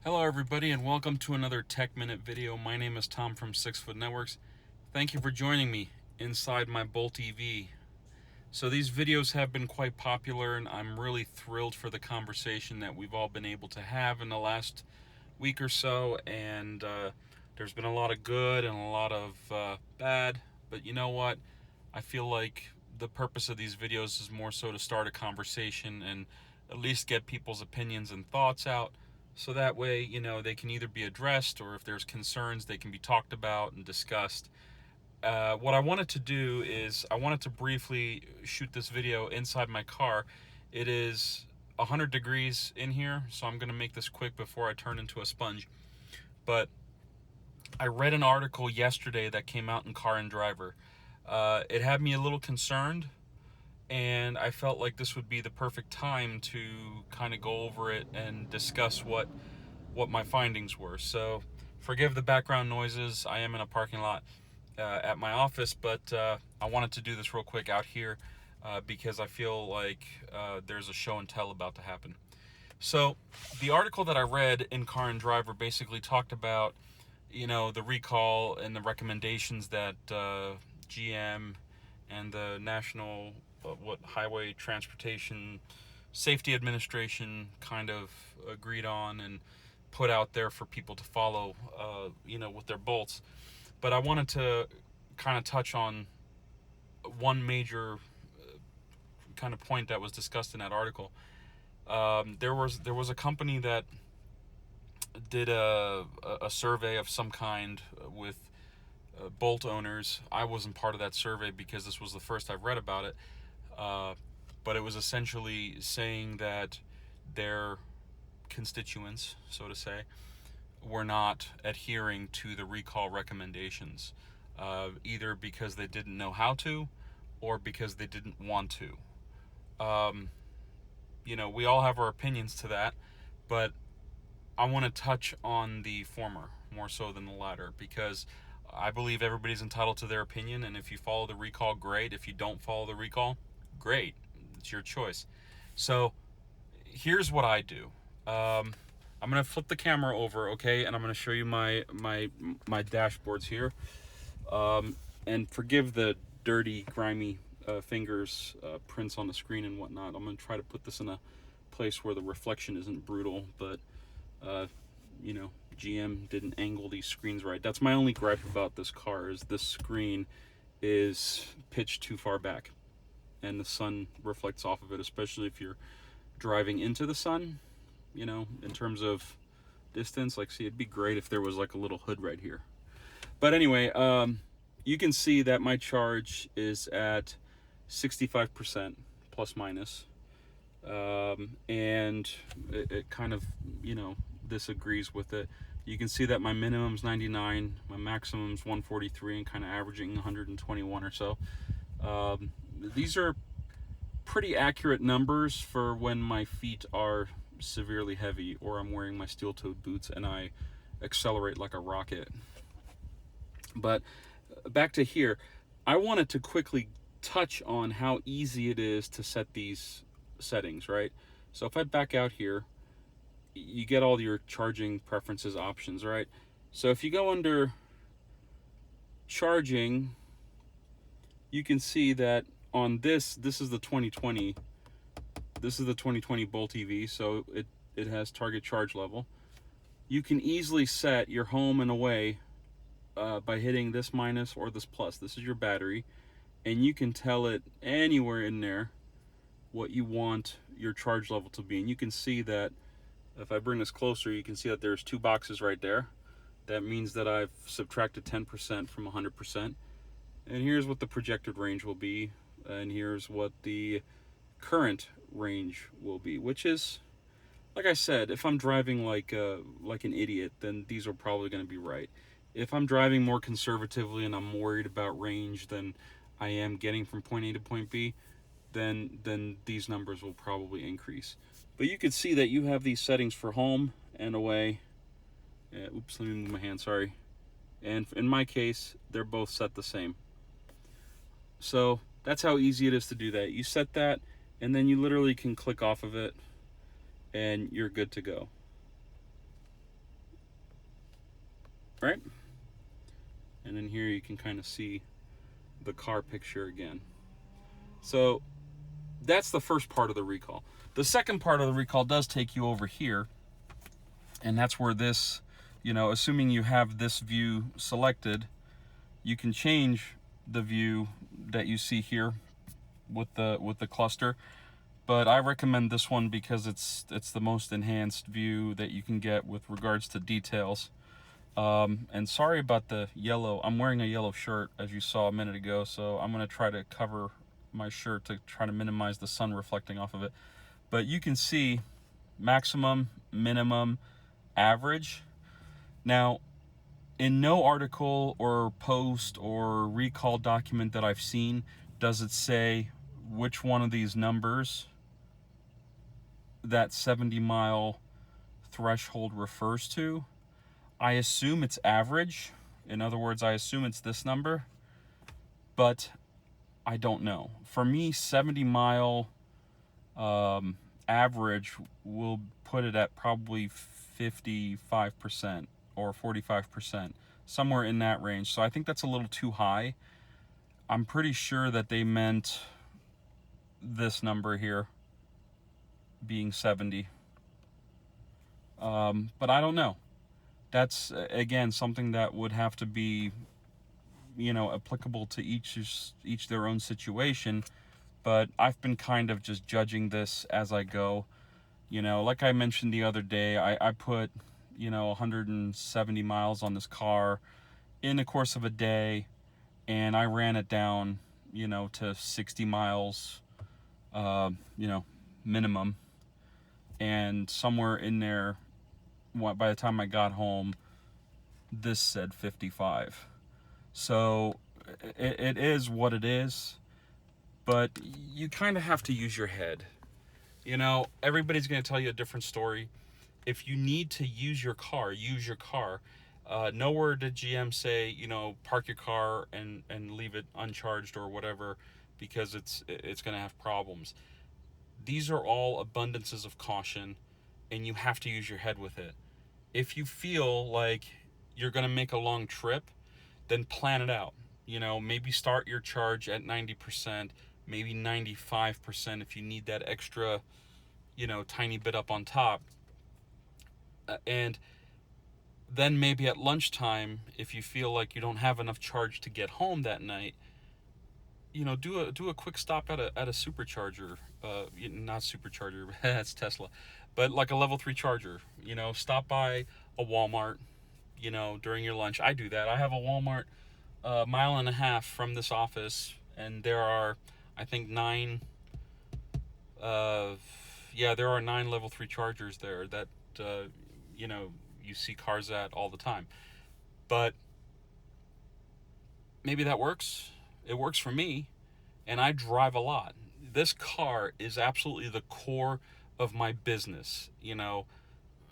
Hello everybody and welcome to another Tech Minute video. My name is Tom from 6 Foot Networks. Thank you for joining me inside my Bolt EV. So these videos have been quite popular and I'm really thrilled for the conversation that we've all been able to have in the last week or so, and there's been a lot of good and a lot of bad, but you know what? I feel like the purpose of these videos is more so to start a conversation and at least get people's opinions and thoughts out, so that way, they can either be addressed, or if there's concerns, they can be talked about and discussed. What I wanted to do is I wanted to briefly shoot this video inside my car. It is 100 degrees in here, so I'm going to make this quick before I turn into a sponge. But I read an article yesterday that came out in Car and Driver. It had me a little concerned, and I felt like this would be the perfect time to kind of go over it and discuss what my findings were. So forgive the background noises. I am in a parking lot at my office, but I wanted to do this real quick out here because I feel like there's a show and tell about to happen. So the article that I read in Car and Driver basically talked about, the recall and the recommendations that GM and the National Highway Transportation Safety Administration kind of agreed on and put out there for people to follow, with their bolts. But I wanted to kind of touch on one major kind of point that was discussed in that article. There was a company that did a survey of some kind with Bolt owners. I wasn't part of that survey because this was the first I've read about it. But it was essentially saying that their constituents, so to say, were not adhering to the recall recommendations, either because they didn't know how to or because they didn't want to. We all have our opinions to that, but I want to touch on the former more so than the latter, because I believe everybody's entitled to their opinion, and if you follow the recall, great. If you don't follow the recall, great. It's your choice. So here's what I do. I'm gonna flip the camera over, okay, and I'm gonna show you my dashboards here. And forgive the dirty, grimy fingers, prints on the screen and whatnot. I'm gonna try to put this in a place where the reflection isn't brutal, but GM didn't angle these screens right. That's my only gripe about this car, is this screen is pitched too far back and the sun reflects off of it, especially if you're driving into the sun, in terms of distance. Like, see, it'd be great if there was like a little hood right here. But anyway, you can see that my charge is at 65% plus minus. And it kind of, this agrees with it. You can see that my minimum's 99, my maximum's 143, and kind of averaging 121 or so. These are pretty accurate numbers for when my feet are severely heavy or I'm wearing my steel-toed boots and I accelerate like a rocket. But back to here, I wanted to quickly touch on how easy it is to set these settings, right? So if I back out here, you get all your charging preferences options, right? So if you go under charging, you can see that on this is the 2020. This is the 2020 Bolt EV, so it has target charge level. You can easily set your home and away by hitting this minus or this plus. This is your battery, and you can tell it anywhere in there what you want your charge level to be. And you can see that if I bring this closer, you can see that there's two boxes right there. That means that I've subtracted 10% from 100%. And here's what the projected range will be, and here's what the current range will be, which is, like I said, if I'm driving like an idiot, then these are probably going to be right. If I'm driving more conservatively and I'm worried about range than I am getting from point A to point B, then these numbers will probably increase. But you can see that you have these settings for home and away. Oops, let me move my hand, sorry. And in my case, they're both set the same. So that's how easy it is to do that. You set that, and then you literally can click off of it, and you're good to go. right? And then here you can kind of see the car picture again. So that's the first part of the recall. The second part of the recall does take you over here, and that's where this, assuming you have this view selected, you can change the view that you see here with the cluster. But I recommend this one because it's the most enhanced view that you can get with regards to details. And sorry about the yellow. I'm wearing a yellow shirt, as you saw a minute ago, so I'm going to try to cover my shirt to try to minimize the sun reflecting off of it. But you can see maximum, minimum, average. Now, in no article or post or recall document that I've seen does it say which one of these numbers that 70-mile threshold refers to. I assume it's average. In other words, I assume it's this number, but I don't know. For me, 70-mile average will put it at probably 55% or 45%, somewhere in that range. So I think that's a little too high. I'm pretty sure that they meant this number here being 70. But I don't know. That's, again, something that would have to be, applicable to each their own situation. But I've been kind of just judging this as I go. Like I mentioned the other day, I put, 170 miles on this car in the course of a day, and I ran it down, to 60 miles, minimum. And somewhere in there, by the time I got home, this said 55. So it is what it is, but you kind of have to use your head. Everybody's going to tell you a different story. If you need to use your car, use your car. Nowhere did GM say, park your car and leave it uncharged or whatever, because it's going to have problems. These are all abundances of caution, and you have to use your head with it. If you feel like you're going to make a long trip, then plan it out. Maybe start your charge at 90%, maybe 95% if you need that extra, tiny bit up on top. And then maybe at lunchtime, if you feel like you don't have enough charge to get home that night, do a quick stop at a supercharger, not supercharger, that's Tesla, but like a level 3 charger. Stop by a Walmart, during your lunch. I do that. I have a Walmart a mile and a half from this office, and there are, I think, 9 level 3 chargers there that you see cars at all the time. But maybe that works. It works for me, and I drive a lot. This car is absolutely the core of my business.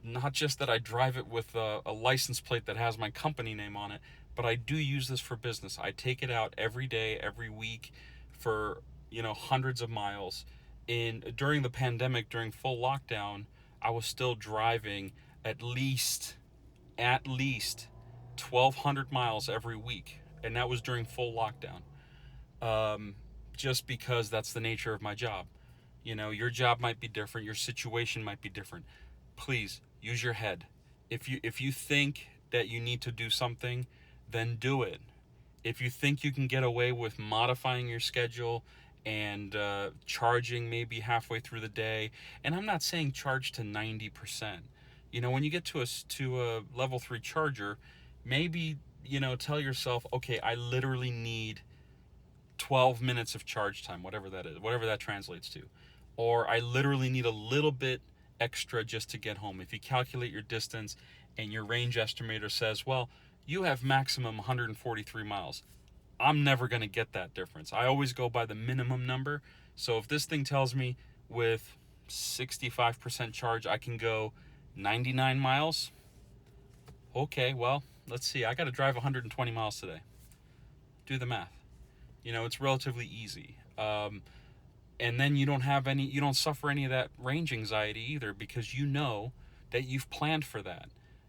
Not just that I drive it with a license plate that has my company name on it, but I do use this for business. I take it out every day, every week for, hundreds of miles. During the pandemic, during full lockdown, I was still driving at least 1,200 miles every week, and that was during full lockdown. Just because that's the nature of my job. Your job might be different, your situation might be different. Please use your head. If you think that you need to do something, then do it. If you think you can get away with modifying your schedule and charging maybe halfway through the day, and I'm not saying charge to 90%. When you get to a level 3 charger, maybe tell yourself, okay, I literally need 12 minutes of charge time, whatever that is, whatever that translates to. Or I literally need a little bit extra just to get home. If you calculate your distance and your range estimator says, well, you have maximum 143 miles, I'm never going to get that difference. I always go by the minimum number. So if this thing tells me with 65% charge I can go 99 miles, okay, well, let's see. I got to drive 120 miles today. Do the math. It's relatively easy. And then you don't suffer any of that range anxiety either, because that you've planned for that.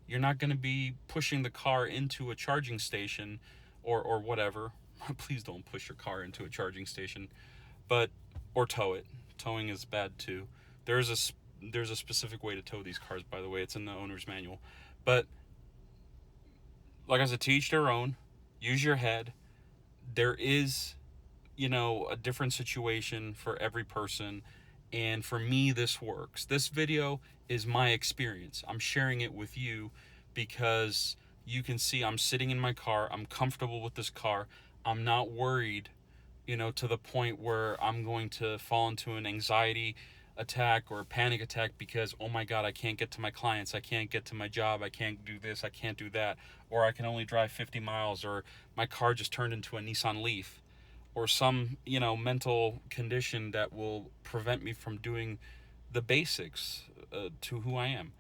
You're not going to be pushing the car into a charging station or whatever. Please don't push your car into a charging station, but or tow it. Towing is bad too. There's a specific way to tow these cars, by the way. It's in the owner's manual. But like I said, to each their own. Use your head. There is, a different situation for every person. And for me, this works. This video is my experience. I'm sharing it with you because you can see I'm sitting in my car. I'm comfortable with this car. I'm not worried, to the point where I'm going to fall into an anxiety attack or a panic attack because, oh my God, I can't get to my clients. I can't get to my job. I can't do this. I can't do that. Or I can only drive 50 miles, or my car just turned into a Nissan Leaf, or some, mental condition that will prevent me from doing the basics to who I am.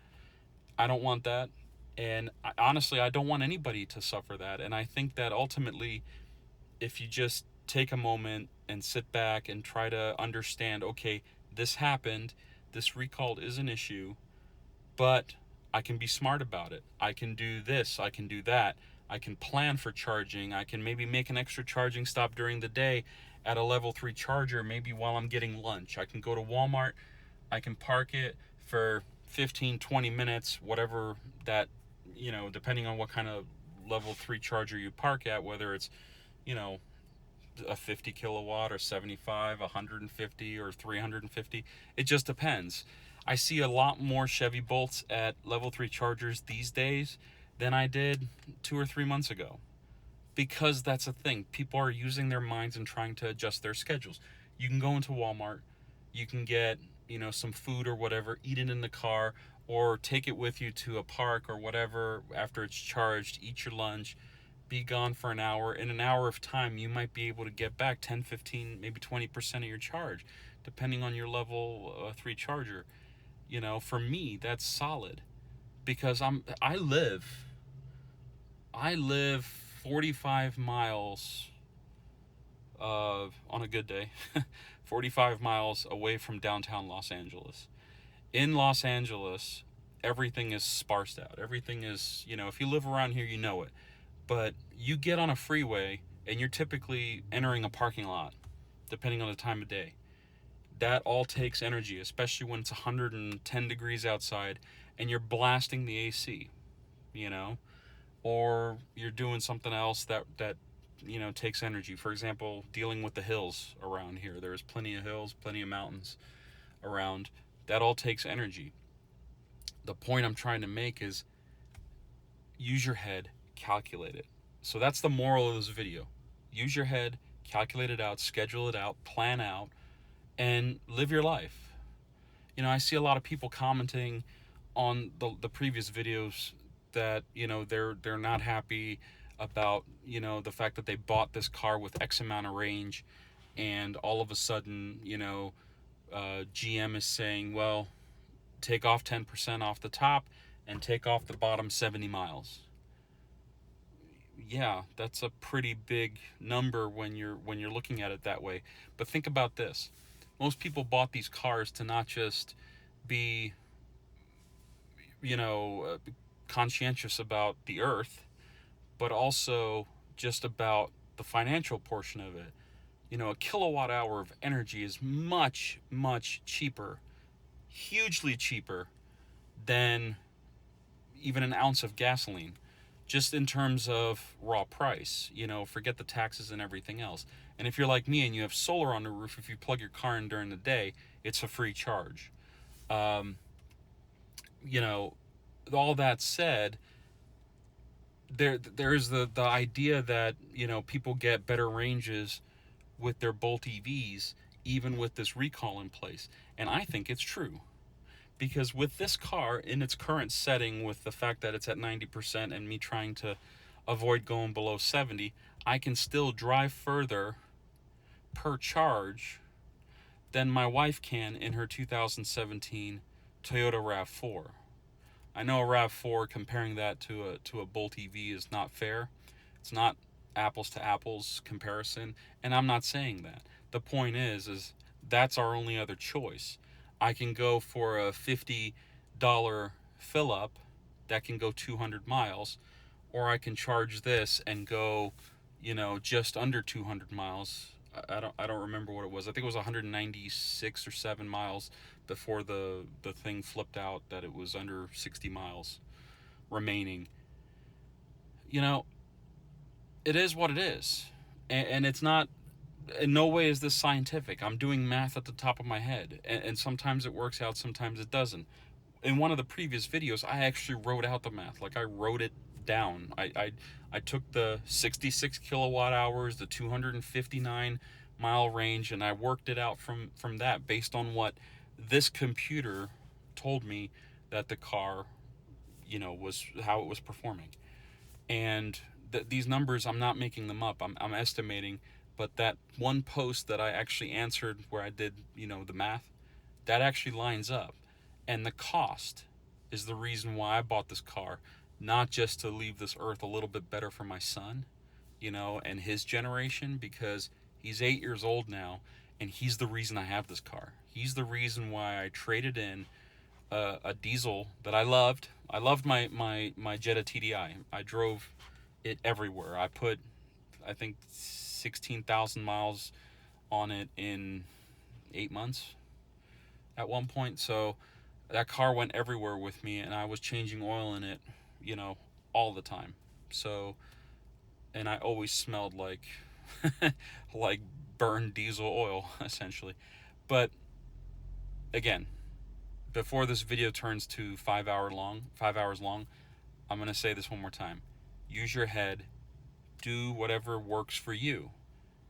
I don't want that. And honestly, I don't want anybody to suffer that. And I think that ultimately, if you just take a moment and sit back and try to understand, okay, this happened, this recall is an issue, but I can be smart about it. I can do this, I can do that. I can plan for charging. I can maybe make an extra charging stop during the day at a level 3 charger, maybe while I'm getting lunch. I can go to Walmart. I can park it for 15, 20 minutes, whatever that, depending on what kind of level 3 charger you park at, whether it's, a 50 kilowatt or 75, 150 or 350. It just depends. I see a lot more Chevy Bolts at level 3 chargers these days than I did 2 or 3 months ago, because that's a thing. People are using their minds and trying to adjust their schedules. You can go into Walmart, you can get, some food or whatever, eat it in the car, or take it with you to a park or whatever after it's charged, eat your lunch, be gone for an hour. In an hour of time, you might be able to get back 10, 15, maybe 20% of your charge, depending on your level 3 charger. For me, that's solid, because I live 45 miles on a good day, 45 miles away from downtown Los Angeles. In Los Angeles, everything is sparsed out. Everything is, if you live around here, you know it. But you get on a freeway and you're typically entering a parking lot, depending on the time of day. That all takes energy, especially when it's 110 degrees outside and you're blasting the AC, or you're doing something else that takes energy. For example, dealing with the hills around here. There's plenty of hills, plenty of mountains around. That all takes energy. The point I'm trying to make is use your head, calculate it. So that's the moral of this video. Use your head, calculate it out, schedule it out, plan out, and live your life. I see a lot of people commenting on the previous videos that, they're not happy about, the fact that they bought this car with X amount of range, and all of a sudden, GM is saying, well, take off 10% off the top and take off the bottom 70 miles. Yeah, that's a pretty big number when you're looking at it that way. But think about this. Most people bought these cars to not just be, conscientious about the earth, but also just about the financial portion of it. A kilowatt hour of energy is much, much cheaper, hugely cheaper than even an ounce of gasoline, just in terms of raw price. Forget the taxes and everything else. And if you're like me and you have solar on the roof, if you plug your car in during the day, it's a free charge. All that said, there's the idea that, people get better ranges with their Bolt EVs, even with this recall in place. And I think it's true. Because with this car in its current setting, with the fact that it's at 90% and me trying to avoid going below 70, I can still drive further per charge than my wife can in her 2017 Toyota RAV4. I know a RAV4, comparing that to a Bolt EV is not fair. It's not apples to apples comparison, and I'm not saying that. The point is that's our only other choice. I can go for a $50 fill up that can go 200 miles, or I can charge this and go, you know, just under 200 miles. I don't remember what it was. I think it was 196 or 7 miles before the thing flipped out that it was under 60 miles remaining. You know, it is what it is. And it's not, in no way is this scientific. I'm doing math at the top of my head, and sometimes it works out, sometimes it doesn't. In one of the previous videos, I actually wrote out the math. Like, I wrote it down. I took the 66 kilowatt hours, the 259 mile range, and I worked it out from that based on what this computer told me that the car, you know, was how it was performing. And these numbers, I'm not making them up. I'm estimating. But that one post that I actually answered where I did, you know, the math, that actually lines up. And the cost is the reason why I bought this car, not just to leave this earth a little bit better for my son, you know, and his generation, because he's 8 years old now, and he's the reason I have this car. He's the reason why I traded in a diesel that I loved. I loved my Jetta TDI. I drove it everywhere. I put, I think, 16,000 miles on it in 8 months at one point. So that car went everywhere with me, and I was changing oil in it, you know, all the time. So, and I always smelled like like burned diesel oil essentially. But again, before this video turns to 5 hours long, I'm going to say this one more time. Use your head. Do whatever works for you.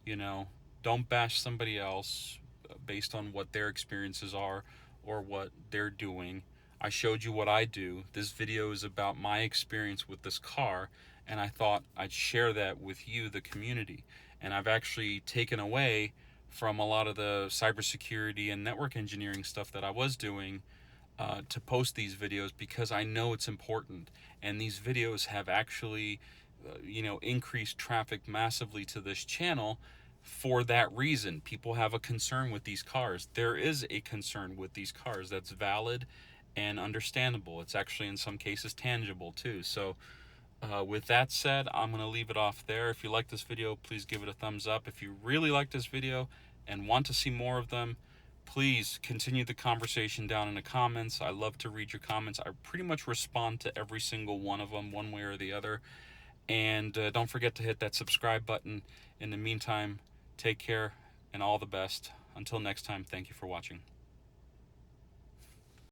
You know, don't bash somebody else based on what their experiences are or what they're doing. I showed you what I do. This video is about my experience with this car, and I thought I'd share that with you, the community. And I've actually taken away from a lot of the cybersecurity and network engineering stuff that I was doing to post these videos, because I know it's important. And these videos have actually, you know, increased traffic massively to this channel for that reason. People have a concern with these cars. There is a concern with these cars that's valid and understandable. It's actually in some cases tangible too. So with that said, I'm going to leave it off there. If you like this video, please give it a thumbs up. If you really like this video and want to see more of them, please continue the conversation down in the comments. I love to read your comments. I pretty much respond to every single one of them, one way or the other. And don't forget to hit that subscribe button. In the meantime, take care and all the best. Until next time, thank you for watching.